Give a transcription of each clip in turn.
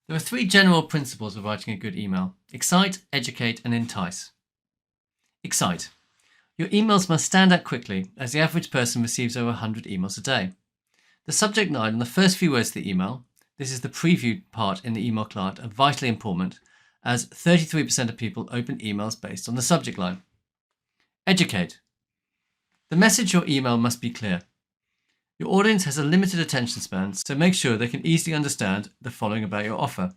There are three general principles of writing a good email: excite, educate, and entice. Excite. Your emails must stand out quickly, as the average person receives over 100 emails a day. The subject line and the first few words of the email, this is the preview part in the email client, are vitally important, as 33% of people open emails based on the subject line. Educate. The message your email must be clear. Your audience has a limited attention span, so make sure they can easily understand the following about your offer: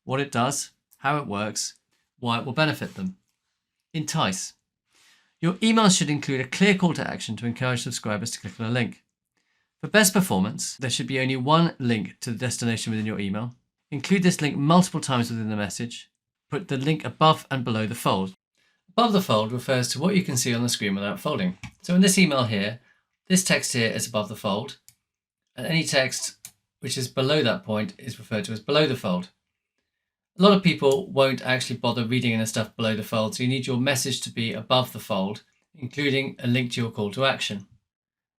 what it does, how it works, why it will benefit them. Entice. Your email should include a clear call to action to encourage subscribers to click on a link. For best performance, there should be only one link to the destination within your email. Include this link multiple times within the message. Put the link above and below the fold. Above the fold refers to what you can see on the screen without folding. So in this email here, this text here is above the fold, and any text which is below that point is referred to as below the fold. A lot of people won't actually bother reading any stuff below the fold, so you need your message to be above the fold, including a link to your call to action.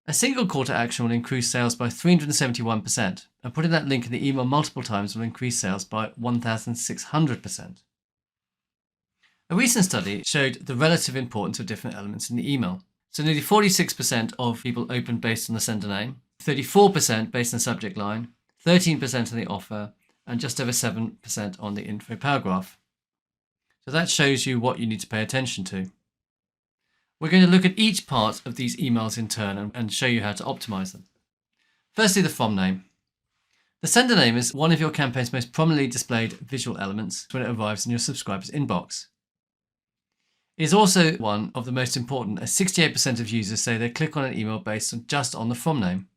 A single call to action will increase sales by 371%, and putting that link in the email multiple times will increase sales by 1,600%. A recent study showed the relative importance of different elements in the email. So nearly 46% of people opened based on the sender name, 34% based on the subject line, 13% on the offer, and just over 7% on the info paragraph. So that shows you what you need to pay attention to. We're going to look at each part of these emails in turn and show you how to optimize them. Firstly, the from name. The sender name is one of your campaign's most prominently displayed visual elements when it arrives in your subscriber's inbox. It is also one of the most important, as 68% of users say they click on an email based on just on the from name.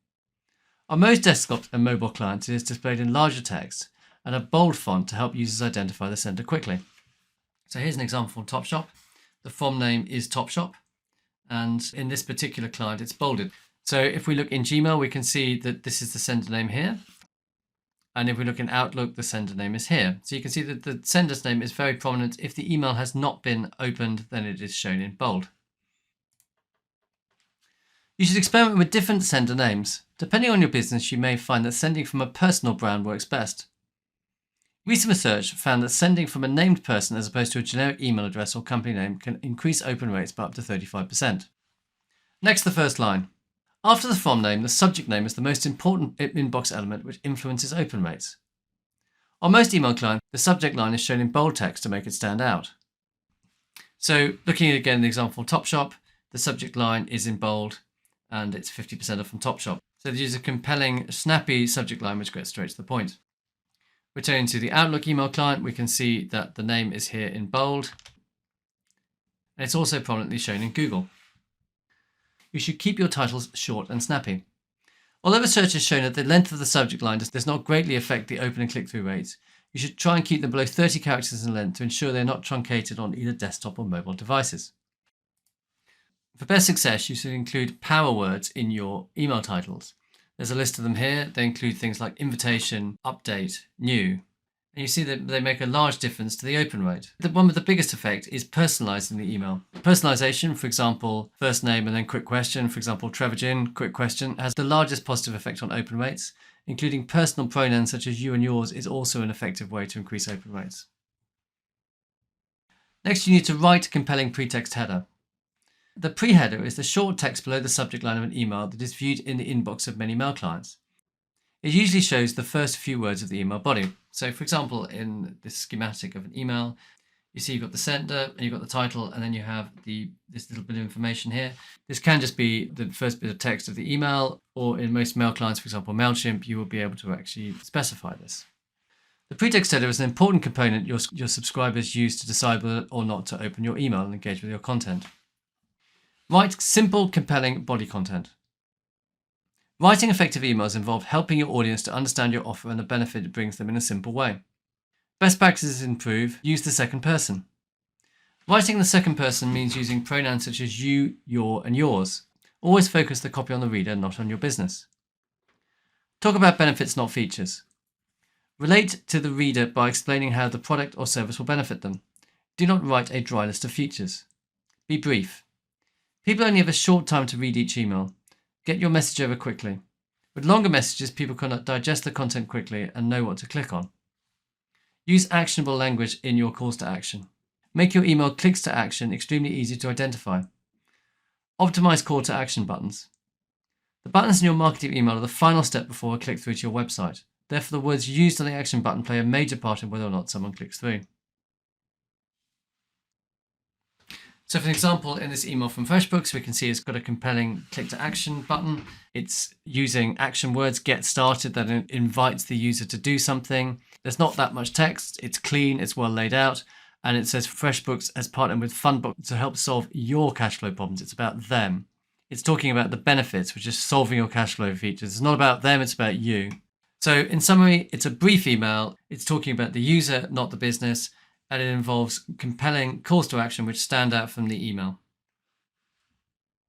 On most desktop and mobile clients, it is displayed in larger text and a bold font to help users identify the sender quickly. So here's an example from Topshop. The from name is Topshop, and in this particular client, it's bolded. So if we look in Gmail, we can see that this is the sender name here. And if we look in Outlook, the sender name is here. So you can see that the sender's name is very prominent. If the email has not been opened, then it is shown in bold. You should experiment with different sender names. Depending on your business, you may find that sending from a personal brand works best. Recent research found that sending from a named person as opposed to a generic email address or company name can increase open rates by up to 35%. Next, the first line. After the from name, the subject name is the most important inbox element which influences open rates. On most email clients, the subject line is shown in bold text to make it stand out. So looking at again the example Topshop, the subject line is in bold and it's 50% off from Topshop. So there's a compelling, snappy subject line which gets straight to the point. Returning to the Outlook email client, we can see that the name is here in bold, and it's also prominently shown in Google. You should keep your titles short and snappy. Although research has shown that the length of the subject line does not greatly affect the open and click-through rates, you should try and keep them below 30 characters in length to ensure they're not truncated on either desktop or mobile devices. For best success, you should include power words in your email titles. There's a list of them here. They include things like invitation, update, new. And you see that they make a large difference to the open rate. The one with the biggest effect is personalizing the email. Personalization, for example, first name and then quick question, for example, Trevor Ginn, quick question, has the largest positive effect on open rates. Including personal pronouns such as you and yours is also an effective way to increase open rates. Next, you need to write a compelling pretext header. The pre-header is the short text below the subject line of an email that is viewed in the inbox of many mail clients. It usually shows the first few words of the email body. So for example, in this schematic of an email, you see you've got the sender and you've got the title, and then you have this little bit of information here. This can just be the first bit of text of the email, or in most mail clients, for example, MailChimp, you will be able to actually specify this. The pretext header is an important component your subscribers use to decide whether or not to open your email and engage with your content. Write simple, compelling body content. Writing effective emails involve helping your audience to understand your offer and the benefit it brings them in a simple way. Best practices improve, use the second person. Writing in the second person means using pronouns such as you, your, and yours. Always focus the copy on the reader, not on your business. Talk about benefits, not features. Relate to the reader by explaining how the product or service will benefit them. Do not write a dry list of features. Be brief. People only have a short time to read each email. Get your message over quickly. With longer messages, people cannot digest the content quickly and know what to click on. Use actionable language in your calls to action. Make your email clicks to action extremely easy to identify. Optimize call to action buttons. The buttons in your marketing email are the final step before a click through to your website. Therefore, the words used on the action button play a major part in whether or not someone clicks through. So for example, in this email from FreshBooks, we can see it's got a compelling click to action button. It's using action words, get started, that invites the user to do something. There's not that much text. It's clean, it's well laid out. And it says FreshBooks has partnered with Fundbook to help solve your cash flow problems. It's about them. It's talking about the benefits, which is solving your cash flow features. It's not about them, it's about you. So in summary, it's a brief email. It's talking about the user, not the business. And it involves compelling calls to action which stand out from the email.